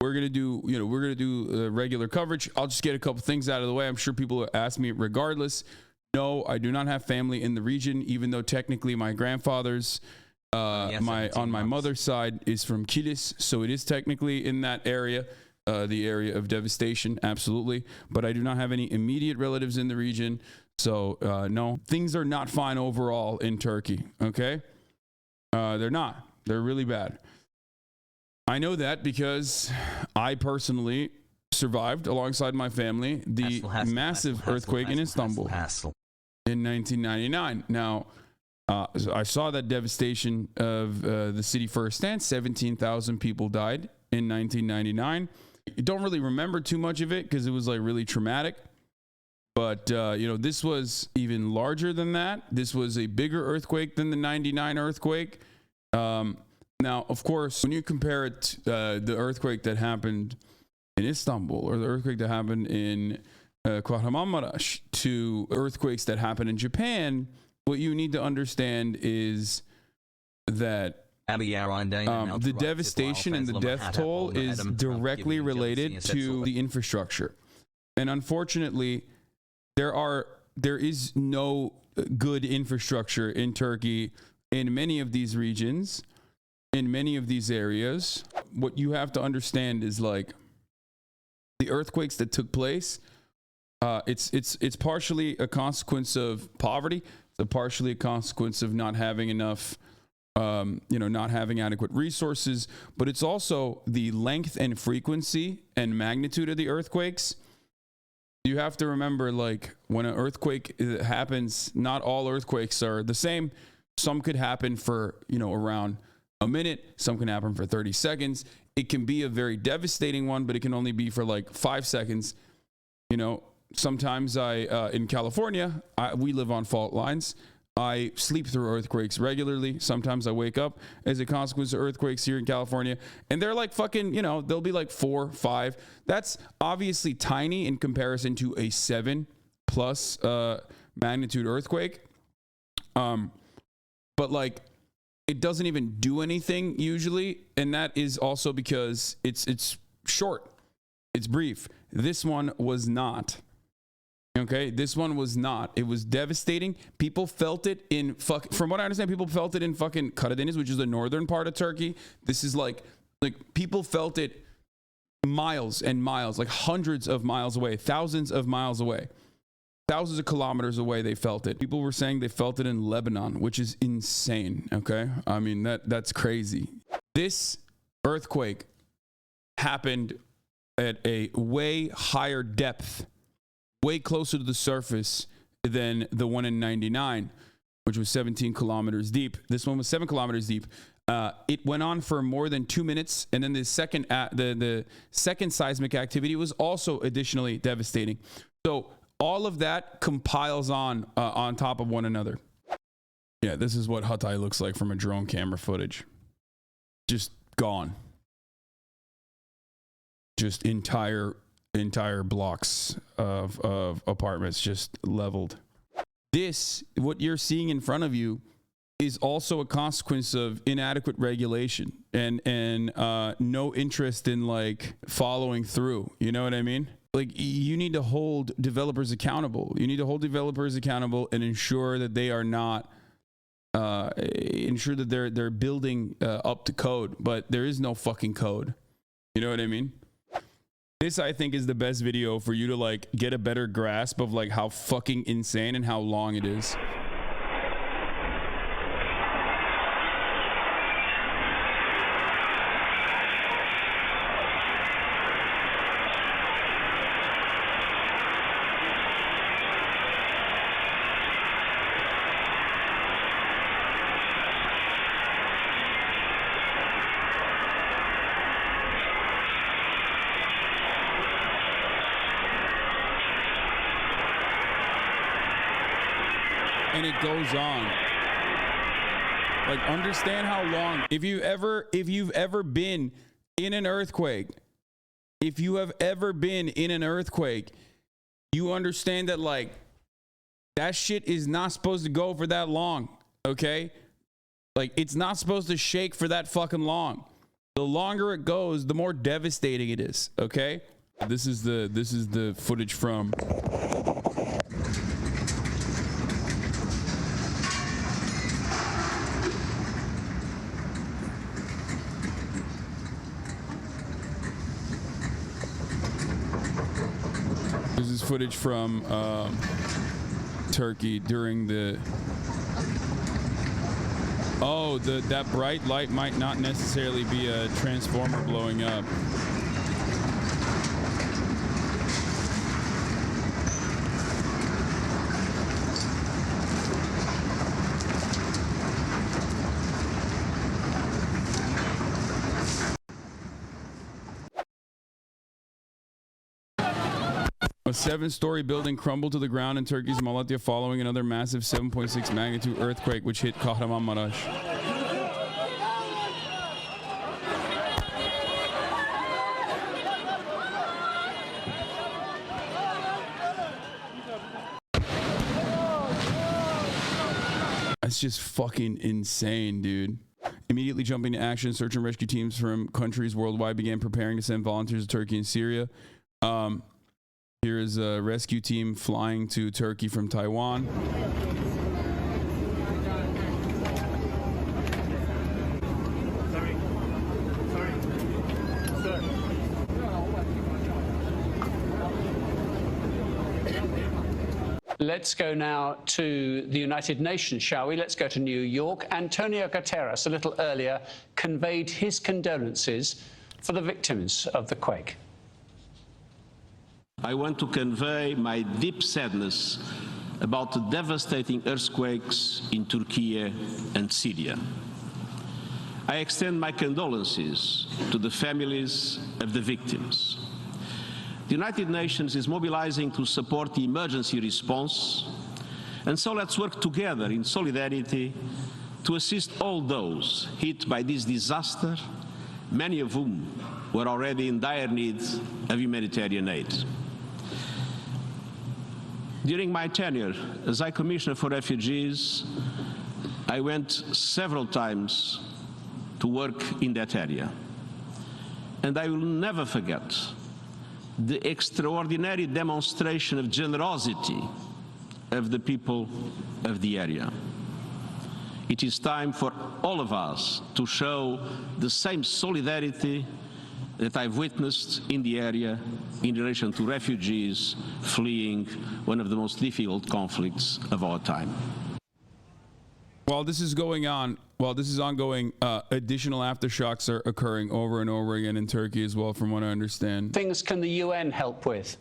we're gonna do, regular coverage. I'll just get a couple things out of the way. I'm sure people will ask me regardless. No, I do not have family in the region, even though technically my grandfather's on my mother's side is from Kilis, so it is technically in that area, the area of devastation, absolutely. But I do not have any immediate relatives in the region, so no, things are not fine overall in Turkey. Okay, they're not. They're really bad. I know that because I personally survived alongside my family the massive earthquake in Istanbul in 1999. Now, I saw that devastation of the city firsthand. 17,000 people died in 1999. I don't really remember too much of it because it was like really traumatic. But, this was even larger than that. This was a bigger earthquake than the 99 earthquake. Now, of course, when you compare it, the earthquake that happened in Istanbul or the earthquake that happened in Kahramanmaraş to earthquakes that happen in Japan, what you need to understand is that the devastation and the death toll is directly related to the infrastructure. And unfortunately, there is no good infrastructure in Turkey in many of these regions, in many of these areas. What you have to understand is like the earthquakes that took place, it's partially a consequence of poverty. It's partially a consequence of not having enough, not having adequate resources, but it's also the length and frequency and magnitude of the earthquakes. You have to remember, like, when an earthquake happens, not all earthquakes are the same. Some could happen for, around a minute. Some can happen for 30 seconds. It can be a very devastating one, but it can only be for like 5 seconds. Sometimes in California, we live on fault lines. I sleep through earthquakes regularly. Sometimes I wake up as a consequence of earthquakes here in California, and they're like fucking, they'll be like 4, 5. That's obviously tiny in comparison to a 7+ magnitude earthquake. But like, it doesn't even do anything usually, and that is also because it's short, it's brief. This one was not. Okay, this one was not. It was devastating. People felt it in from what I understand, people felt it in fucking Karadeniz, which is the northern part of Turkey. This is like people felt it miles and miles, like hundreds of miles away, thousands of miles away, thousands of kilometers away. They felt it. People were saying they felt it in Lebanon, which is insane. Okay, I mean that's crazy. This earthquake happened at a way higher depth, way closer to the surface than the one in 99, which was 17 kilometers deep. This one was 7 kilometers deep. It went on for more than 2 minutes, and then the second seismic activity was also additionally devastating. So all of that compiles on top of one another. Yeah, this is what Hatay looks like from a drone camera footage. Just gone. Just entire blocks of apartments just leveled. This, what you're seeing in front of you, is also a consequence of inadequate regulation and no interest in like following through. You know what I mean? Like, you need to hold developers accountable. You need to hold developers accountable and ensure that they are not ensure that they're building up to code, but there is no fucking code. You know what I mean? This, I think, is the best video for you to like get a better grasp of like how fucking insane and how long it is. And it goes on. Like, understand how long. If you've ever been in an earthquake, you understand that like that shit is not supposed to go for that long. Okay, like it's not supposed to shake for that fucking long. The longer it goes, the more devastating it is. Okay, this is the footage from. This is footage from Turkey during the. Oh, that bright light might not necessarily be a transformer blowing up. A 7-story building crumbled to the ground in Turkey's Malatya following another massive 7.6 magnitude earthquake which hit Kahramanmaraş. That's just fucking insane, dude. Immediately jumping to action, search and rescue teams from countries worldwide began preparing to send volunteers to Turkey and Syria. Here is a rescue team flying to Turkey from Taiwan. Let's go now to the United Nations, shall we? Let's go to New York. Antonio Guterres, a little earlier, conveyed his condolences for the victims of the quake. I want to convey my deep sadness about the devastating earthquakes in Turkey and Syria. I extend my condolences to the families of the victims. The United Nations is mobilizing to support the emergency response, and so let's work together in solidarity to assist all those hit by this disaster, many of whom were already in dire need of humanitarian aid. During my tenure as High Commissioner for Refugees, I went several times to work in that area. And I will never forget the extraordinary demonstration of generosity of the people of the area. It is time for all of us to show the same solidarity that I've witnessed in the area in relation to refugees fleeing one of the most difficult conflicts of our time. While this is ongoing, additional aftershocks are occurring over and over again in Turkey as well, from what I understand. Things can the UN help with?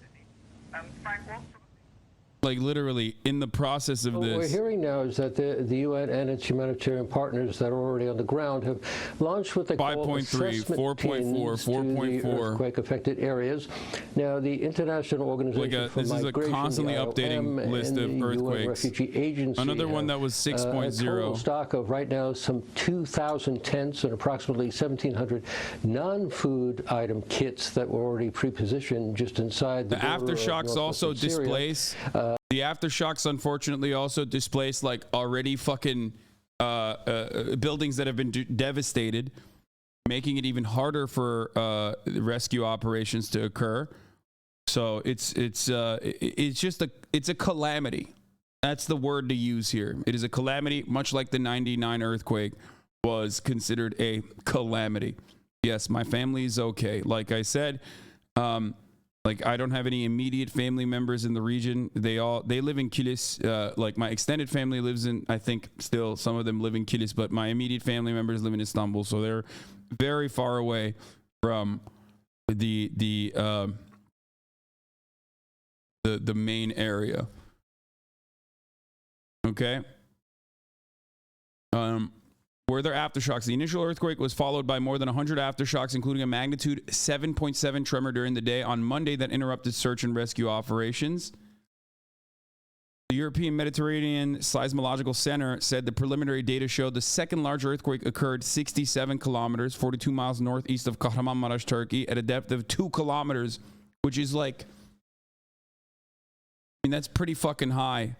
Like literally in the process of this. What we're hearing now is that the UN and its humanitarian partners that are already on the ground have launched what they call 5.3, 4.4, 4.4 earthquake-affected areas. Now, the International Organization for this is a Migration, constantly the updating IOM, list and of the earthquakes. UN Refugee Agency Another one that was 6.0. A total stock of right now some 2,000 tents and approximately 1,700 non-food item kits that were already pre-positioned just inside the aftershocks also displace. The aftershocks, unfortunately, also displace like already fucking buildings that have been devastated, making it even harder for rescue operations to occur. So it's just a calamity. That's the word to use here. It is a calamity, much like the '99 earthquake was considered a calamity. Yes, my family is okay. Like I said, like I don't have any immediate family members in the region. They live in Kilis. Like my extended family lives in, I think still some of them live in Kilis, but my immediate family members live in Istanbul, so they're very far away from the main area. Okay. Were there aftershocks? The initial earthquake was followed by more than 100 aftershocks, including a magnitude 7.7 tremor during the day on Monday that interrupted search and rescue operations. The European Mediterranean Seismological Center said the preliminary data showed the second large earthquake occurred 67 kilometers, 42 miles northeast of Kahramanmaraş, Turkey, at a depth of 2 kilometers, which is like, I mean, that's pretty fucking high.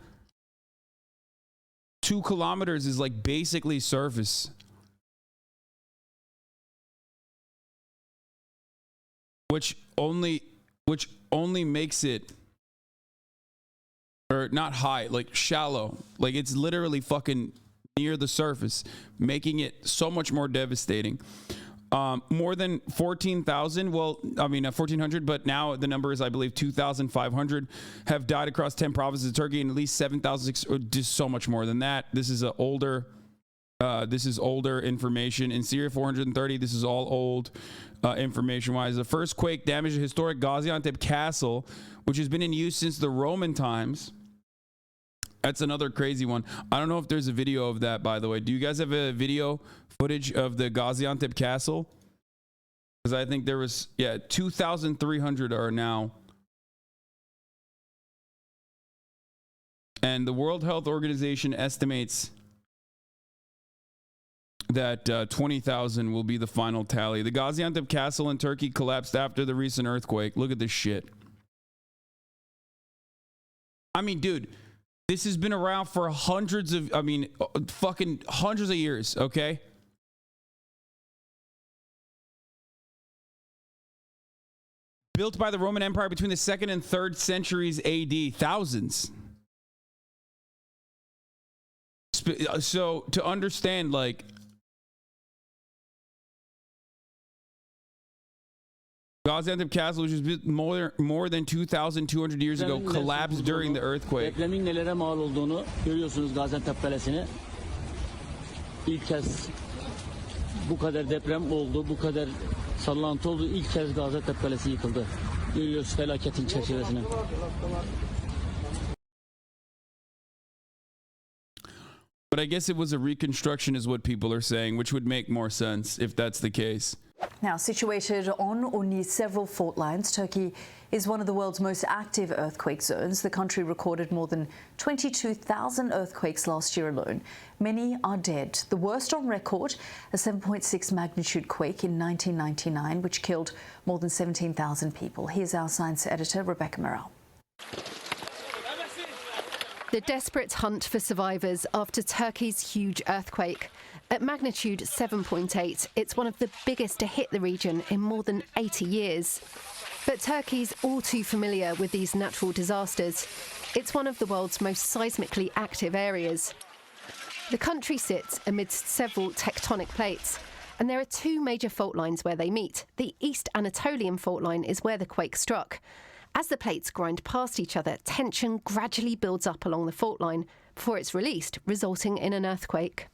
2 kilometers is like basically surface. which only makes it, or not high, like shallow, like it's literally fucking near the surface, making it so much more devastating. More than 14,000, 1,400, but now the number is, I believe, 2,500 have died across 10 provinces of Turkey, and at least 7,000, just so much more than that. This is older information. In Syria, 430. This is all old information-wise. The first quake damaged a historic Gaziantep castle, which has been in use since the Roman times. That's another crazy one. I don't know if there's a video of that, by the way. Do you guys have a video footage of the Gaziantep castle? Because I think there was, 2,300 are now. And the World Health Organization estimates that 20,000 will be the final tally. The Gaziantep castle in Turkey collapsed after the recent earthquake. Look at this shit. I mean, dude, this has been around for fucking hundreds of years, okay? Built by the Roman Empire between the 2nd and 3rd centuries AD, thousands. So to understand, like, Gaziantep Castle, which was built more than 2,200 years ago, collapsed during the earthquake. Depremin nelere mal olduğunu görüyorsunuz Gaziantep Kalesi'ni. İlk kez bu kadar deprem oldu, bu kadar sallantı oldu. İlk kez Gaziantep Kalesi yıkıldı. Görüyoruz felaketin çerçevesini. But I guess it was a reconstruction is what people are saying, which would make more sense if that's the case. Now, situated on or near several fault lines, Turkey is one of the world's most active earthquake zones. The country recorded more than 22,000 earthquakes last year alone. Many are dead. The worst on record, a 7.6 magnitude quake in 1999, which killed more than 17,000 people. Here's our science editor, Rebecca Morrell. The desperate hunt for survivors after Turkey's huge earthquake. At magnitude 7.8, it's one of the biggest to hit the region in more than 80 years. But Turkey's all too familiar with these natural disasters. It's one of the world's most seismically active areas. The country sits amidst several tectonic plates, and there are two major fault lines where they meet. The East Anatolian fault line is where the quake struck. As the plates grind past each other, tension gradually builds up along the fault line before it's released, resulting in an earthquake.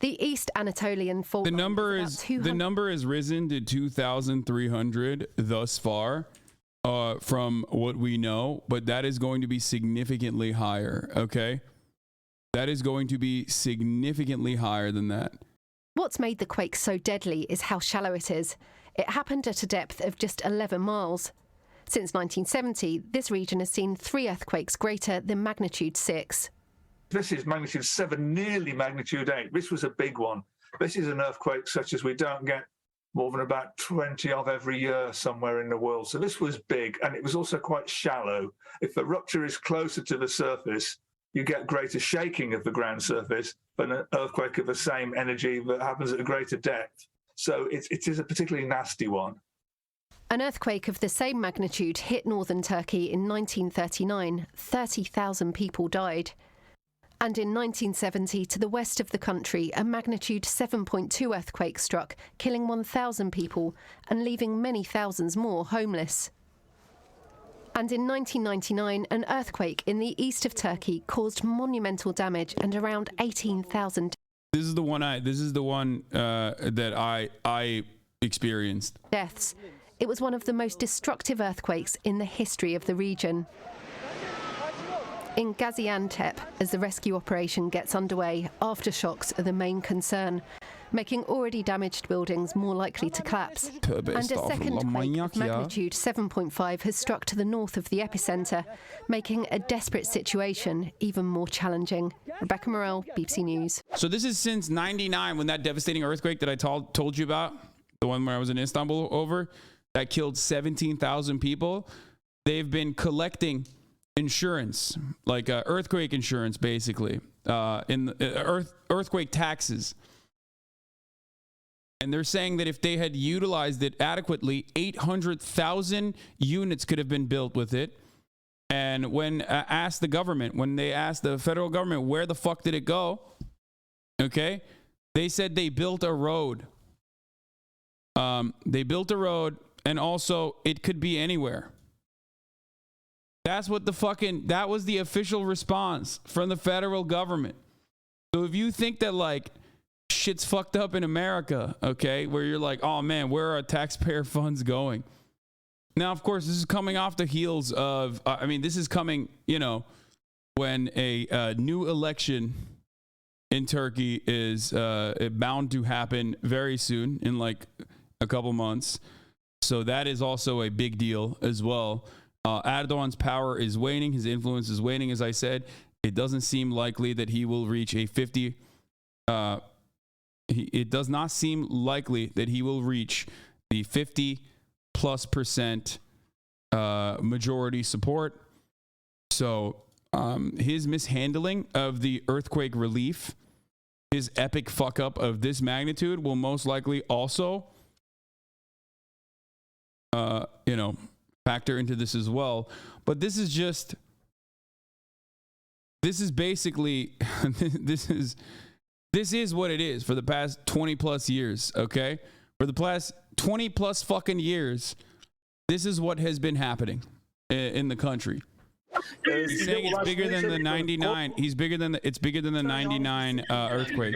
The East Anatolian fault line the number has risen to 2,300 thus far, from what we know, but that is going to be significantly higher, okay? That is going to be significantly higher than that. What's made the quake so deadly is how shallow it is. It happened at a depth of just 11 miles. Since 1970, this region has seen 3 earthquakes greater than magnitude 6. This is magnitude 7, nearly magnitude 8. This was a big one. This is an earthquake such as we don't get more than about 20 of every year somewhere in the world. So this was big, and it was also quite shallow. If the rupture is closer to the surface, you get greater shaking of the ground surface than an earthquake of the same energy that happens at a greater depth. So it is a particularly nasty one. An earthquake of the same magnitude hit northern Turkey in 1939. 30,000 people died. And in 1970, to the west of the country, a magnitude 7.2 earthquake struck, killing 1,000 people and leaving many thousands more homeless. And in 1999, an earthquake in the east of Turkey caused monumental damage and around 18,000 This is the one that I experienced. deaths. It was one of the most destructive earthquakes in the history of the region. In Gaziantep, as the rescue operation gets underway, aftershocks are the main concern, making already damaged buildings more likely to collapse. And a second quake of magnitude 7.5 has struck to the north of the epicentre, making a desperate situation even more challenging. Rebecca Morrell, BBC News. So this is since 99, when that devastating earthquake that I told you about, the one where I was in Istanbul over, that killed 17,000 people. They've been collecting insurance, like earthquake insurance, basically, in earthquake taxes. And they're saying that if they had utilized it adequately, 800,000 units could have been built with it. And when asked the government, when they asked the federal government, where the fuck did it go? Okay. They said they built a road. They built a road, and also it could be anywhere. That's what that was the official response from the federal government. So if you think that like shit's fucked up in America, okay, where you're like, oh man, where are our taxpayer funds going? Now, of course, this is coming off the heels of, this is coming, when a new election in Turkey is bound to happen very soon, in like a couple months. So that is also a big deal as well. Erdogan's power is waning. His influence is waning, as I said. It doesn't seem likely that he will reach a 50. It does not seem likely that he will reach the 50+% majority support. So his mishandling of the earthquake relief, his epic fuck up of this magnitude will most likely also, factor into this as well. But this is basically, this is what it is for the past 20 plus years. Okay. For the past 20 plus fucking years, this is what has been happening in the country. He's saying it's bigger than the 99. It's bigger than the 99 earthquake.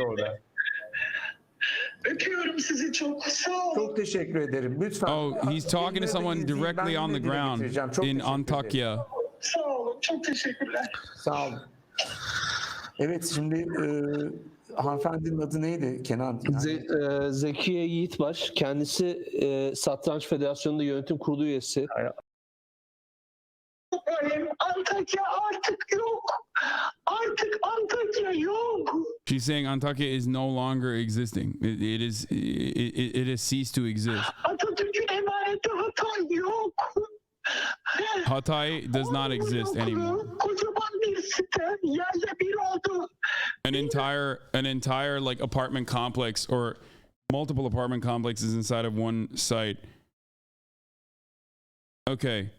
Çok teşekkür ederim. Lütfen. Oh, he's talking to someone directly on the ground in Antakya. Sağ olun. Çok teşekkürler. Sağ olun. Evet, şimdi hanımefendinin adı neydi Kenan? Zekiye Yiğitbaş. Kendisi Satranç Federasyonu'nda yönetim kurulu üyesi. Antakya artık yok. Artık Antakya yok. She's saying Antakya is no longer existing. It has ceased to exist. Atatürk'ün emaneti Hatay yok. Hatay does not exist anymore. Kocaman bir site yerle bir oldu. An entire like apartment complex or multiple apartment complexes inside of one site. Okay.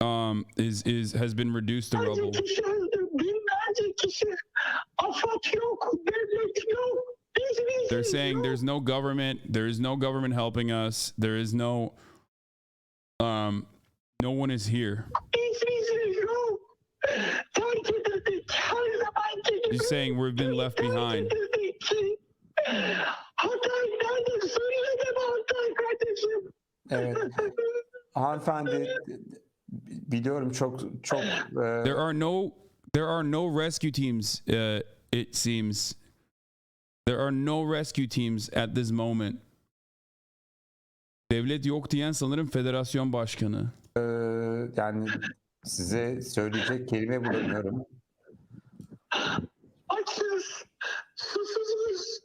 Has been reduced to rubble. They're saying there's no government. There is no government helping us. There is no one is here. He's saying we've been left behind. Evet. Hanımefendi, biliyorum çok There are no rescue teams, it seems. There are no rescue teams at this moment. Devlet yok diyen sanırım federasyon başkanı. Yani size söyleyecek kelime bulamıyorum. Açız, susuzuz.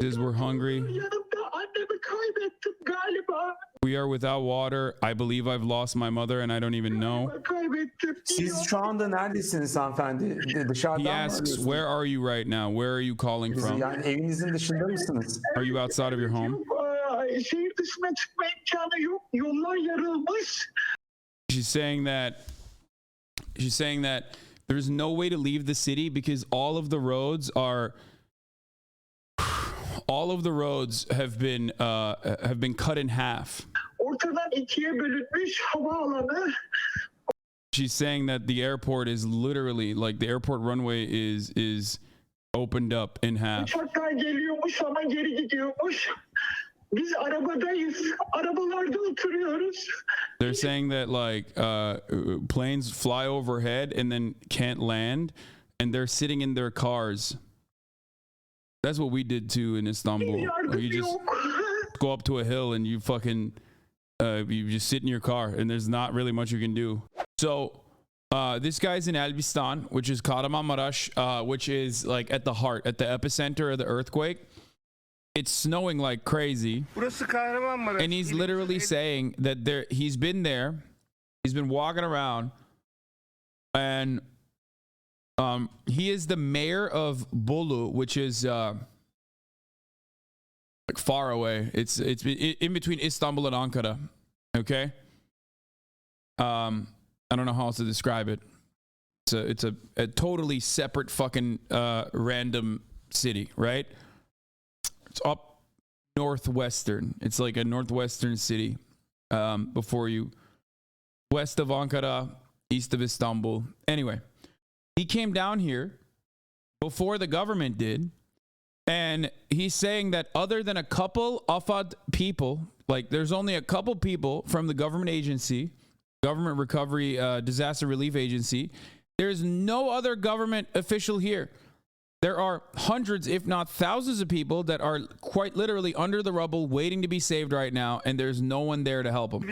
Says we're hungry. We are without water. I believe I've lost my mother and I don't even know. Siz şu anda neredesiniz hanımefendi? Dışarıdan He asks, where are you right now? Where are you calling from? Yani evinizin dışında mısınız? Are you outside of your home? Şehir dışına çıkma imkanı yok. Yollar yarılmış. She's saying that there's no way to leave the city because all of the roads have been cut in half. Ortadan ikiye bölünmüş havaalanı. She's saying that the airport is literally like the airport runway is opened up in half. Uçaklar geliyormuş ama geri gidiyormuş. Biz arabadayız. Arabalarda oturuyoruz. They're saying that like planes fly overhead and then can't land and they're sitting in their cars. That's what we did too in Istanbul. Like you just go up to a hill and you fucking you just sit in your car and there's not really much you can do. So this guy's in Elbistan, which is Kahramanmaraş, which is like at the epicenter of the earthquake. It's snowing like crazy. And he's literally saying that he's been there. He's been walking around and he is the mayor of Bolu, which is like far away. It's in between Istanbul and Ankara. Okay. I don't know how else to describe it. It's a totally separate fucking random city, right? It's up northwestern. It's like a northwestern city. Before you, west of Ankara, east of Istanbul. Anyway, he came down here before the government did, and he's saying that other than a couple AFAD people, like there's only a couple people from the government agency, government recovery disaster relief agency, there's no other government official here. There are hundreds, if not thousands of people that are quite literally under the rubble waiting to be saved right now, and there's no one there to help them.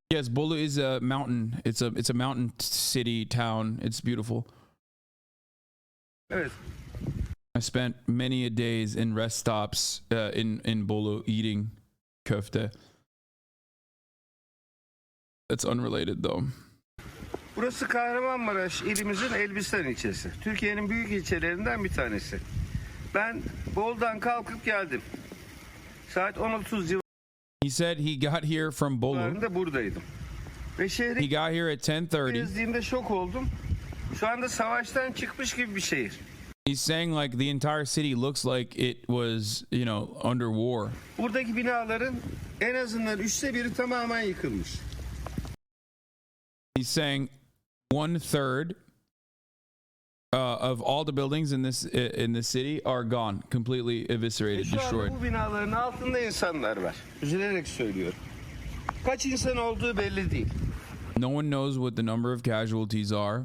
Yes, Bolu is a mountain. It's a mountain city, town. It's beautiful. I spent many a days in rest stops in Bolu eating köfte. That's unrelated though. Burası Kahramanmaraş ilimizin Elbistan ilçesi. Türkiye'nin büyük ilçelerinden bir tanesi. Ben Bolu'dan kalkıp geldim. Saat 10:30 civarında. He said he got here from Bolu. Buradaydım. Ve şehri He got here at 10:30. gezdiğimde şok oldum. Şu anda savaştan çıkmış gibi bir şehir. He's saying like the entire city looks like it was, you know, under war. Buradaki binaların en azından 1/3 tamamen yıkılmış. He's saying 1/3 of all the buildings in this city are gone, completely eviscerated, Şu anda destroyed. bu binaların altında insanlar var. Üzülerek söylüyorum. Kaç insan olduğu belli değil. No one knows what the number of casualties are,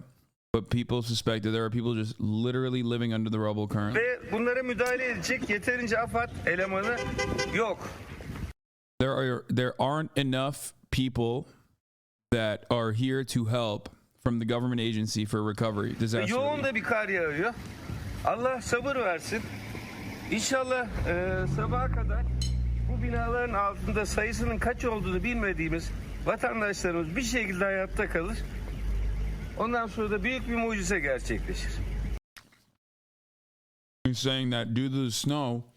but people suspect that there are people just literally living under the rubble currently. Ve bunlara müdahale edecek yeterince AFAD elemanı yok. There aren't enough people that are here to help from the government agency for recovery, disaster Yoğun relief. da bir kar yağıyor. Allah sabır versin. İnşallah sabaha kadar bu binaların altında sayısının kaç olduğunu bilmediğimiz vatandaşlarımız bir şekilde hayatta kalır. Ondan sonra da büyük bir mucize gerçekleşir. He's saying that due to the snow,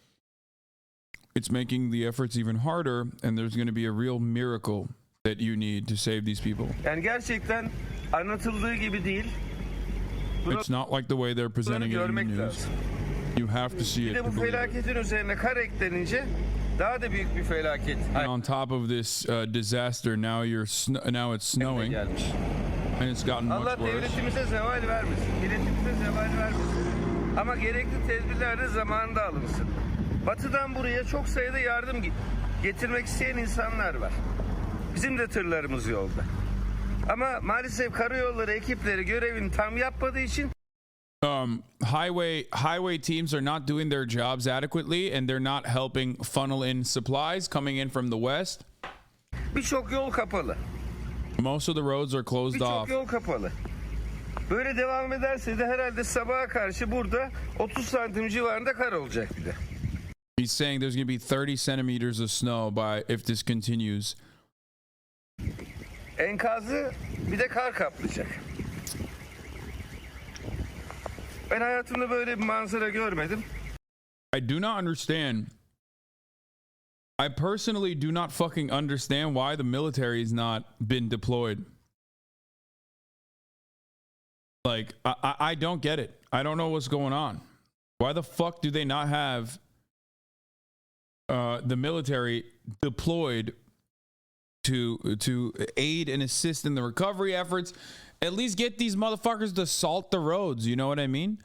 it's making the efforts even harder, and there's going to be a real miracle that you need to save these people. Yani gerçekten anlatıldığı gibi değil. It's not like the way they're presenting it in the news. You have to see Bir it de to bu believe it. felaketin üzerine kar eklenince daha da büyük bir felaket. And on top of this disaster, now it's snowing, and it's gotten much Allah worse. devletimize zeval vermesin. Milletimize zeval vermesin. Ama gerekli tedbirler de zamanında alınsın. Batıdan buraya çok sayıda yardım getirmek isteyen insanlar var. Bizim de tırlarımız yolda. Ama maalesef karayolları ekipleri görevini tam yapmadığı için highway teams are not doing their jobs adequately, and they're not helping funnel in supplies coming in from the west. birçok yol kapalı. Most of the roads are closed Birçok off. yol kapalı. Böyle devam ederse de herhalde sabaha karşı burada 30 santim civarında kar olacak bir de. He's saying there's going to be 30 centimeters of snow if this continues. Enkazı bir de kar kaplayacak. Ben hayatımda böyle bir manzara görmedim. I do not understand. I personally do not fucking understand why the military has not been deployed. Like, I don't get it. I don't know what's going on. Why the fuck do they not have the military deployed to aid and assist in the recovery efforts? At least get these motherfuckers to salt the roads. You know what I mean?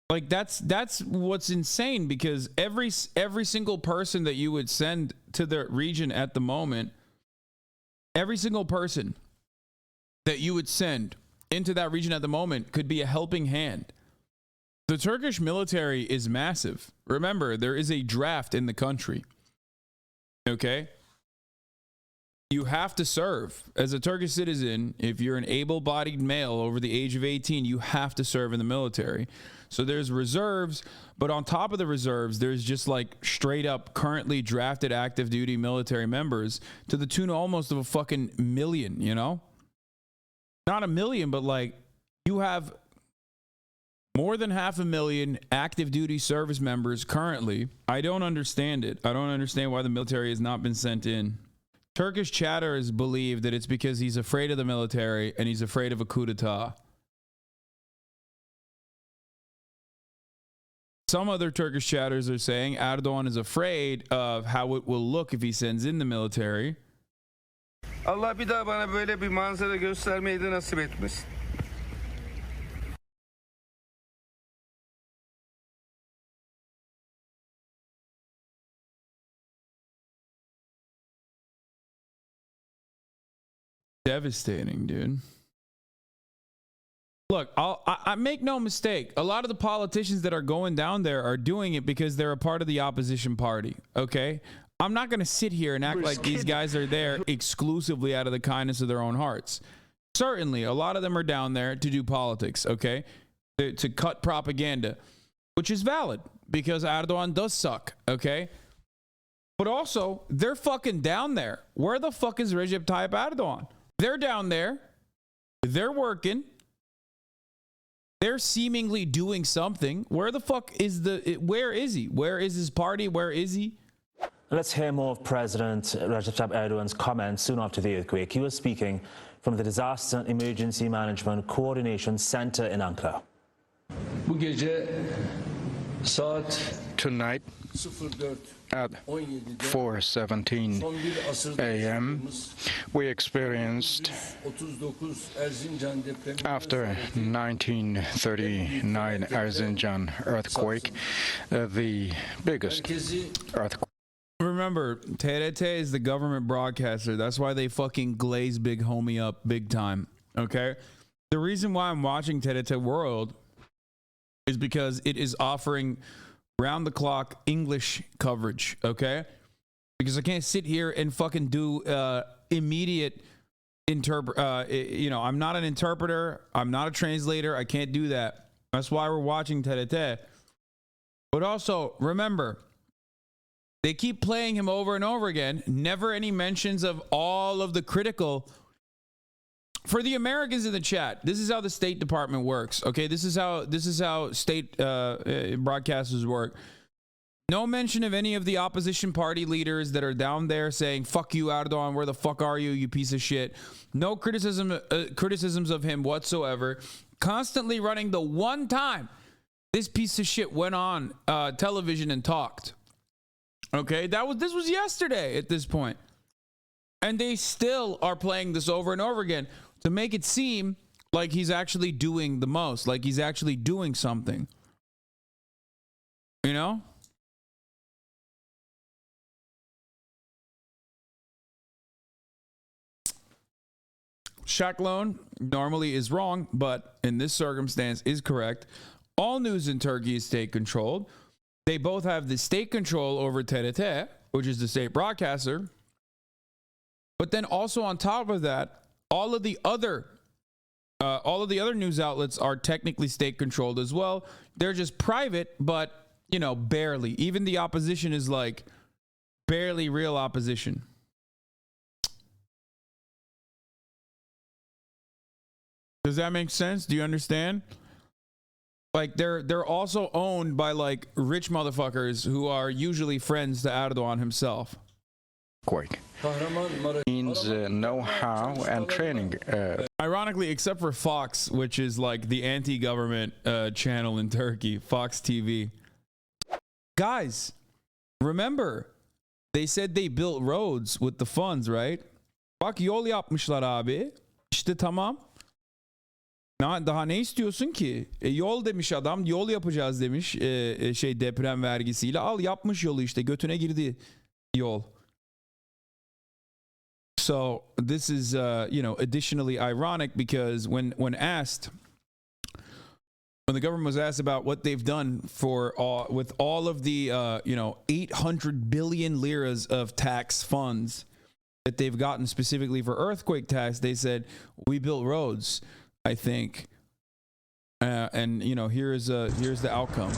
Like that's what's insane, because every single person that you would send to the region at the moment, every single person that you would send into that region at the moment could be a helping hand. The Turkish military is massive. Remember, there is a draft in the country. Okay? You have to serve. As a Turkish citizen, if you're an able-bodied male over the age of 18, you have to serve in the military. So there's reserves, but on top of the reserves, there's just like straight up currently drafted active duty military members to the tune almost of a fucking million, you know? Not a million, but like you have More than 500,000 active duty service members currently. I don't understand it. I don't understand why the military has not been sent in. Turkish chatters believe that it's because he's afraid of the military and he's afraid of a coup d'etat. Some other Turkish chatters are saying Erdogan is afraid of how it will look if he sends in the military. Allah bir daha bana böyle bir manzara göstermeyi de nasip etmesin. Devastating, dude. Look, I make no mistake. A lot of the politicians that are going down there are doing it because they're a part of the opposition party, okay? I'm not going to sit here and act like these guys are there exclusively out of the kindness of their own hearts. Certainly, a lot of them are down there to do politics, okay? To cut propaganda, which is valid because Erdogan does suck, okay? But also, they're fucking down there. Where the fuck is Recep Tayyip Erdogan? They're down there. They're working. They're seemingly doing something. Where the fuck is where is he? Where is his party? Where is he? Let's hear more of President Recep Tayyip Erdogan's comments soon after the earthquake. He was speaking from the Disaster and Emergency Management Coordination Center in Ankara. Tonight at 4:17 a.m. we experienced, after 1939 Erzincan earthquake, the biggest earthquake. Remember, TRT is the government broadcaster. That's why they fucking glaze Big Homie up big time, okay? The reason why I'm watching TRT World is because it is offering round-the-clock English coverage, okay? Because I can't sit here and fucking do immediate I'm not an interpreter. I'm not a translator. I can't do that. That's why we're watching TRT. But also, remember, they keep playing him over and over again. Never any mentions of all of the critical. For the Americans in the chat, this is how the State Department works. Okay, this is how state broadcasters work. No mention of any of the opposition party leaders that are down there saying "fuck you, Erdogan. Where the fuck are you, you piece of shit?" No criticisms of him whatsoever. Constantly running the one time this piece of shit went on television and talked. Okay, this was yesterday at this point. And they still are playing this over and over again to make it seem like he's actually doing the most, like he's actually doing something. You know? Shaq Loan normally is wrong, but in this circumstance is correct. All news in Turkey is state controlled. They both have the state control over TRT, which is the state broadcaster. But then also on top of that, all of the other news outlets are technically state controlled as well. They're just private, but barely. Even the opposition is like barely real opposition. Does that make sense? Do you understand? Like they're also owned by like rich motherfuckers who are usually friends to Erdogan himself. Quake means know-how and training. Ironically, except for Fox, which is like the anti-government channel in Turkey, Fox TV. Guys, remember, they said they built roads with the funds, right? Bak yol yapmışlar abi. İşte tamam. Daha ne istiyorsun ki? Yol demiş adam, yol yapacağız demiş. Deprem vergisiyle. Al yapmış yolu işte, götüne girdi yol. So this is, additionally ironic because when the government was asked about what they've done with all of the, 800 billion liras of tax funds that they've gotten specifically for earthquake tax, they said, we built roads, I think. And here's the outcome.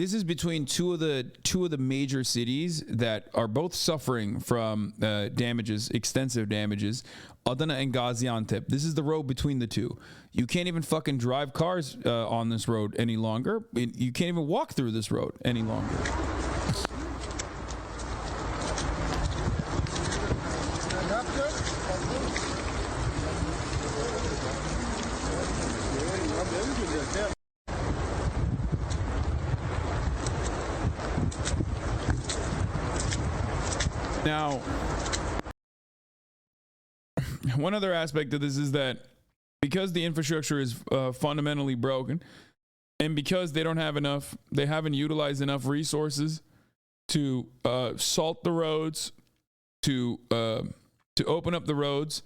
this is between two of the major cities that are both suffering from damages, extensive damages, Adana and Gaziantep. This is the road between the two. You can't even fucking drive cars on this road any longer. You can't even walk through this road any longer. Now, one other aspect of this is that because the infrastructure is fundamentally broken, and because they haven't utilized enough resources to salt the roads, to open up the roads,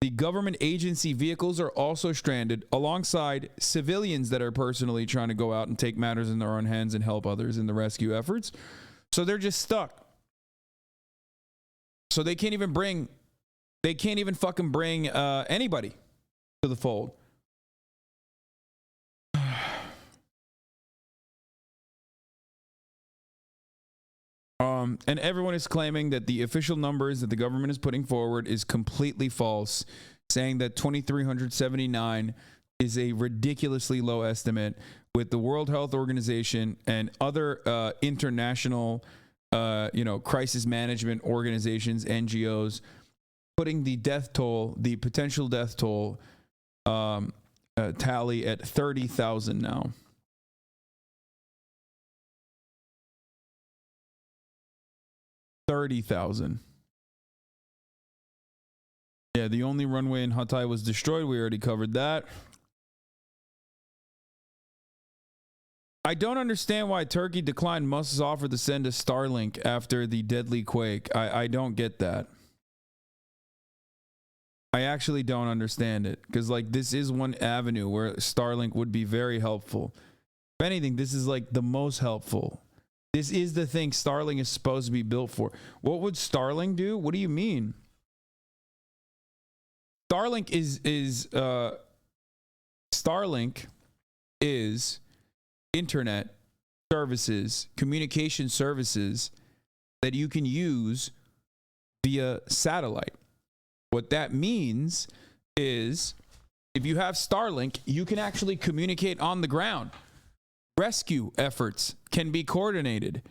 the government agency vehicles are also stranded alongside civilians that are personally trying to go out and take matters in their own hands and help others in the rescue efforts. So they're just stuck. So they can't even fucking bring anybody to the fold. And everyone is claiming that the official numbers that the government is putting forward is completely false, saying that 2,379 is a ridiculously low estimate, with the World Health Organization and other international crisis management organizations, NGOs, putting the death toll, the potential death toll tally at 30,000 now. $30,000. Yeah, the only runway in Hatay was destroyed. We already covered that. I don't understand why Turkey declined Musk's offer to send a Starlink after the deadly quake. I don't get that. I actually don't understand it, because like this is one avenue where Starlink would be very helpful. If anything, this is like the most helpful. This is the thing Starlink is supposed to be built for. What would Starlink do? What do you mean? Starlink is internet services, communication services that you can use via satellite. What that means is if you have Starlink, you can actually communicate on the ground. Rescue efforts can be coordinated.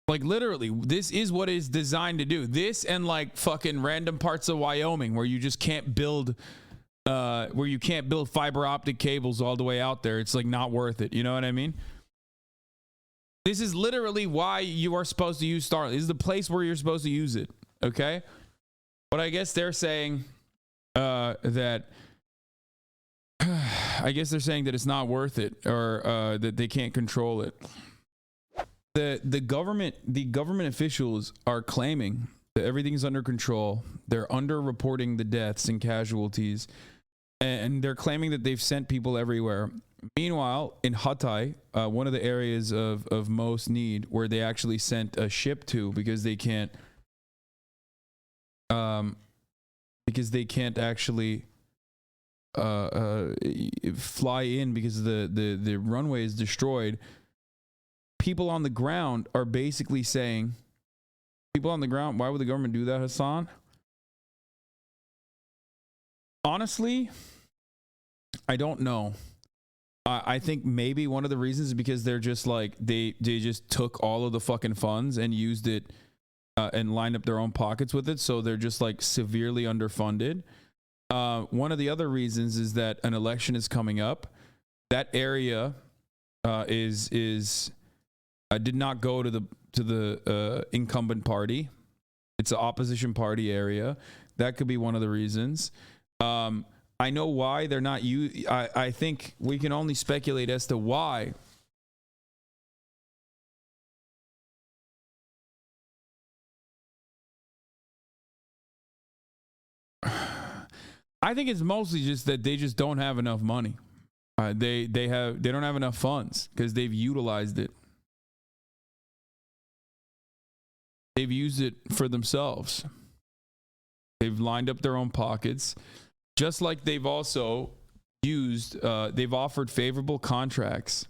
Like literally, this is what it's designed to do. This and like fucking random parts of Wyoming where you just can't build fiber optic cables all the way out there. It's like not worth it. You know what I mean? This is literally why you are supposed to use Starlink. This is the place where you're supposed to use it. Okay? But I guess they're saying that it's not worth it, or that they can't control it. The government officials are claiming that everything's under control. They're under-reporting the deaths and casualties, and they're claiming that they've sent people everywhere. Meanwhile, in Hatay, one of the areas of most need, where they actually sent a ship to because they can't actually fly in because the runway is destroyed. People on the ground are basically saying, people on the ground, why would the government do that, Hassan? Honestly, I don't know. I think maybe one of the reasons is because they're just like, they just took all of the fucking funds and used it and lined up their own pockets with it. So they're just like severely underfunded. One of the other reasons is that an election is coming up. That area did not go to the incumbent party. It's an opposition party area. That could be one of the reasons. I know why they're not I think we can only speculate as to why. I think it's mostly just that they just don't have enough money. They don't have enough funds because they've utilized it. They've used it for themselves. They've lined up their own pockets. just like they've also used, they've offered favorable contracts.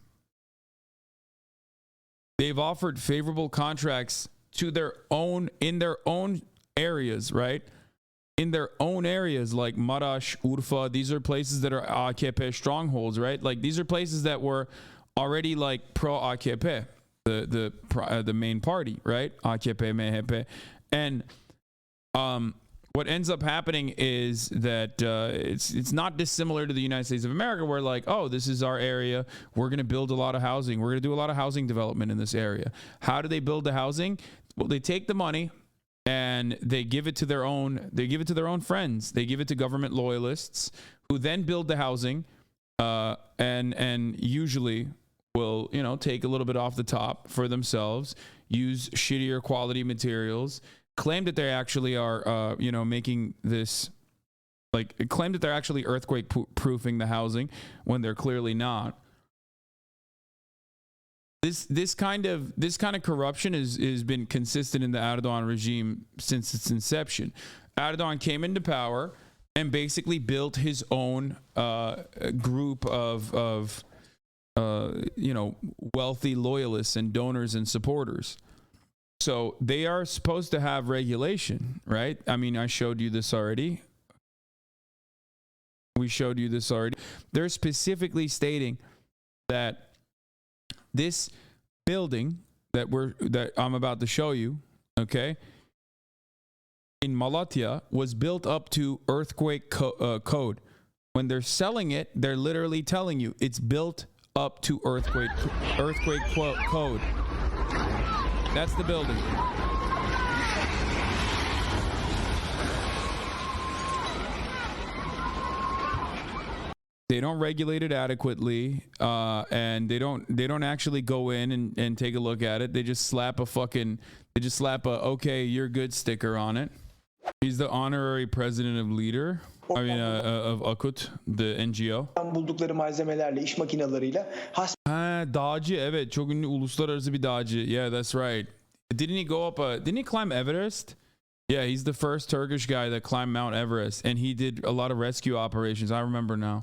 They've offered favorable contracts to their own, in their own areas, right? In their own areas like Maraş, Urfa, these are places that are AKP strongholds, right? Like these are places that were already like pro-AKP, the main party, right? AKP, MHP. And what ends up happening is that it's not dissimilar to the United States of America, where like, oh, this is our area. We're going to build a lot of housing. We're going to do a lot of housing development in this area. How do they build the housing? Well, they take the money and they give it to their own. They give it to their own friends. They give it to government loyalists, who then build the housing, and usually will, you know, take a little bit off the top for themselves, use shittier quality materials, claim that they actually are, you know, making this, like, claim that they're actually earthquake proofing the housing when they're clearly not. This kind of corruption has been consistent in the Erdogan regime since its inception. Erdogan came into power and basically built his own group of you know, wealthy loyalists and donors and supporters. So they are supposed to have regulation, right? I mean, I showed you this already. We showed you this already. They're specifically stating that this building that I'm about to show you, okay, in Malatya was built up to earthquake code. When they're selling it, they're literally telling you it's built up to earthquake code. That's the building. They don't regulate it adequately, and they don't actually go in and take a look at it. They just slap a okay, you're good sticker on it. He's the honorary president of Leader. I mean, of Akut, the NGO. Buldukları malzemelerle, iş makineleriyle dağcı, evet, çok ünlü uluslararası bir dağcı. Yeah, that's right. Didn't he climb Everest? Yeah, he's the first Turkish guy that climbed Mount Everest, and he did a lot of rescue operations. I remember now.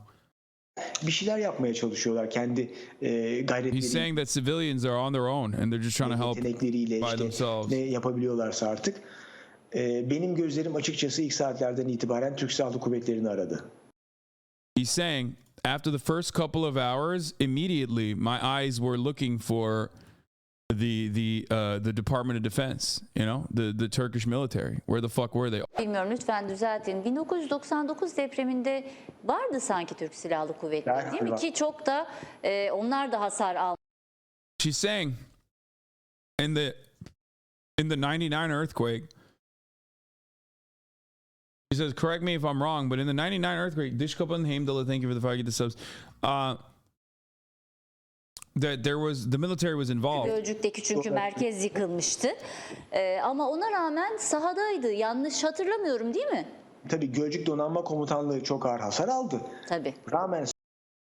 Bir şeyler yapmaya çalışıyorlar kendi gayretleriyle. He's saying that civilians are on their own and they're just trying to help by themselves. Ne yapabiliyorlarsa artık. Benim gözlerim açıkçası ilk saatlerden itibaren Türk Silahlı Kuvvetleri'ni aradı. He's saying after the first couple of hours, immediately my eyes were looking for the Department of Defense, you know, the Turkish military. Where the fuck were they? Bilmiyorum, lütfen düzeltin. 1999 depreminde vardı sanki Türk Silahlı Kuvvetleri, değil mi? Ki çok da onlar da hasar aldı. She's saying in the 99 earthquake, she says, correct me if I'm wrong, but in the 99 earthquake, Dish Kapan Heimdall'a, thank you for the 5 get the subs. That there was, the military was involved. Gölcük'teki çünkü merkez yıkılmıştı. Ama ona rağmen sahadaydı. Yanlış hatırlamıyorum, değil mi? Tabii Gölcük Donanma Komutanlığı çok ağır hasar aldı. Tabii. Rağmen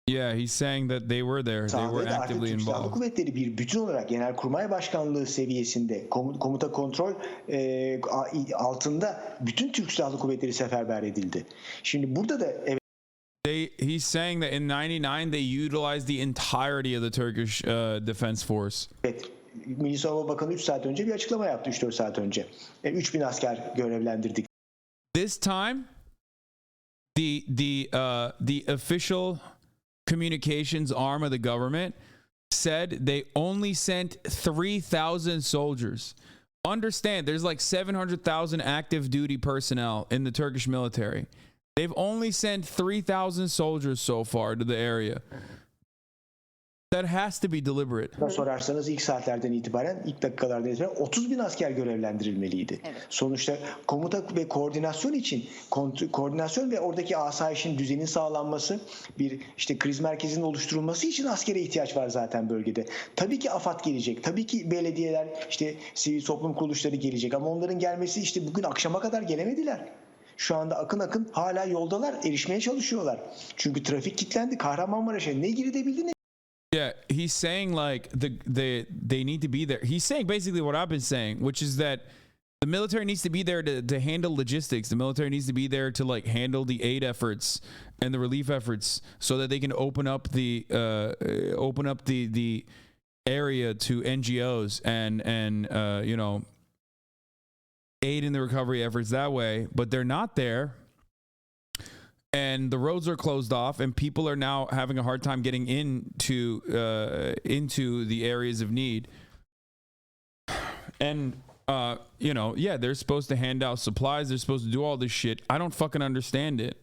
Yeah, he's saying that they were there. They were actively Türk Silahlı involved. Kuvvetleri bir bütün olarak Genelkurmay Başkanlığı seviyesinde komuta kontrol altında bütün Türk Silahlı Kuvvetleri seferber edildi. Şimdi burada da evet, He's saying that in 99 they utilized the entirety of the Turkish Defense Force. Evet. Milli Savunma Bakanı 3 saat önce bir açıklama yaptı, 3-4 saat önce. 3000 asker görevlendirdik. This time, the official communications arm of the government said they only sent 3,000 soldiers. Understand, there's like 700,000 active duty personnel in the Turkish military. They've only sent 3,000 soldiers so far to the area. That has to be deliberate. Sorarsanız ilk saatlerden itibaren, ilk dakikalardan itibaren 30.000 asker görevlendirilmeliydi. Evet. Sonuçta komuta ve koordinasyon için, koordinasyon ve oradaki asayişin düzenin sağlanması, bir işte kriz merkezinin oluşturulması için askere ihtiyaç var zaten bölgede. Tabii ki AFAD gelecek, tabii ki belediyeler, işte sivil toplum kuruluşları gelecek ama onların gelmesi işte bugün akşama kadar gelemediler. Şu anda akın hala yoldalar, erişmeye çalışıyorlar. Çünkü trafik kilitlendi. Kahramanmaraş'a ne girebildi ne. Yeah, he's saying like they need to be there. He's saying basically what I've been saying, which is that The military needs to be there to handle logistics. The military needs to be there to like handle the aid efforts and the relief efforts so that they can open up the area to NGOs and you know, aid in the recovery efforts that way. But they're not there, and the roads are closed off, and people are now having a hard time getting into the areas of need. And you know, yeah, they're supposed to hand out supplies. They're supposed to do all this shit. I don't fucking understand it.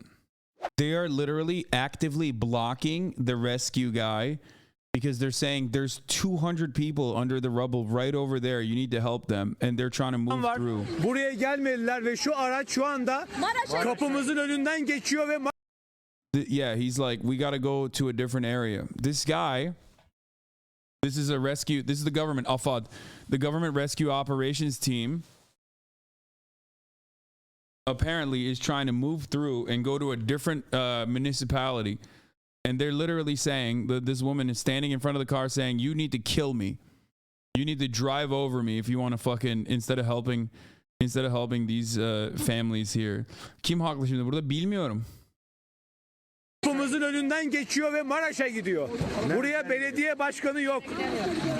They are literally actively blocking the rescue guy because they're saying there's 200 people under the rubble right over there. You need to help them. And they're trying to move through. Buraya gelmediler ve şu araç şu anda kapımızın önünden geçiyor ve yeah, he's like, we got to go to a different area. This guy, this is a rescue. This is the government, Afad, the government rescue operations team apparently is trying to move through and go to a different municipality. And they're literally saying that this woman is standing in front of the car saying, you need to kill me. You need to drive over me if you want to fucking, instead of helping these families here. Kim haklı şimdi burada bilmiyorum. kapımızın önünden geçiyor ve Maraş'a gidiyor. Buraya belediye başkanı yok.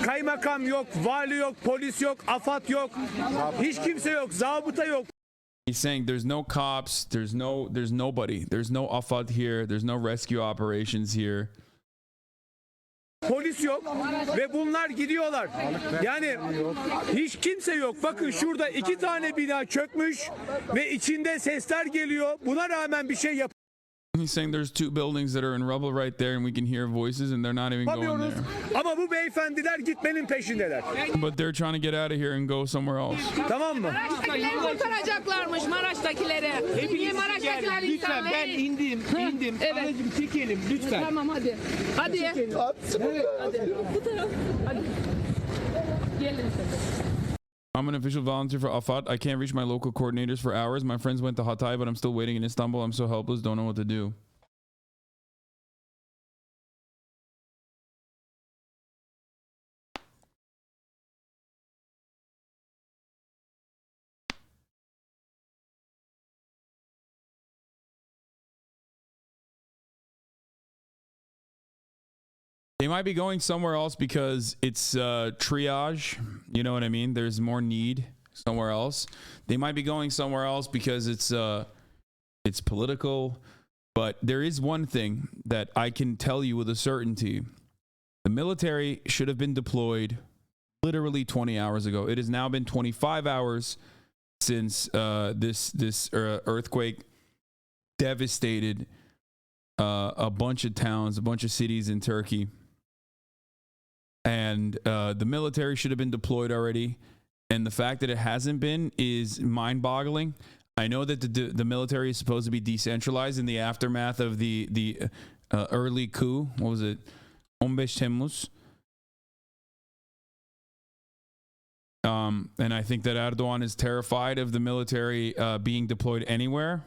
Kaymakam yok, vali yok, polis yok, AFAD yok. Hiç kimse yok, zabıta yok. He's saying there's no cops, there's nobody. There's no AFAD here, there's no rescue operations here. Polis yok ve bunlar gidiyorlar. Yani hiç kimse yok. Bakın şurada 2 tane bina çökmüş ve içinde sesler geliyor. Buna rağmen bir şey yapıyor. He's saying there's 2 buildings that are in rubble right there and we can hear voices and they're not even going there. Ama bu beyefendiler gitmenin peşindeler. But they're trying to get out of here and go somewhere else. Tamam mı? Maraş'takileri kurtaracaklarmış, Maraş'takileri. Niye Maraş'takiler lütfen ben indim. Evet. Aracım çekelim lütfen. Tamam hadi. Hadi. Evet. Hadi. Bu taraf. Hadi. Gelin. I'm an official volunteer for AFAD. I can't reach my local coordinators for hours. My friends went to Hatay, but I'm still waiting in Istanbul. I'm so helpless, don't know what to do. They might be going somewhere else because it's triage. You know what I mean? There's more need somewhere else. They might be going somewhere else because it's political. But there is one thing that I can tell you with a certainty. The military should have been deployed literally 20 hours ago. It has now been 25 hours since this earthquake devastated a bunch of towns, a bunch of cities in Turkey. And the military should have been deployed already. And the fact that it hasn't been is mind-boggling. I know that the military is supposed to be decentralized in the aftermath of the early coup. What was it? 15 Temmuz. And I think that Erdogan is terrified of the military being deployed anywhere.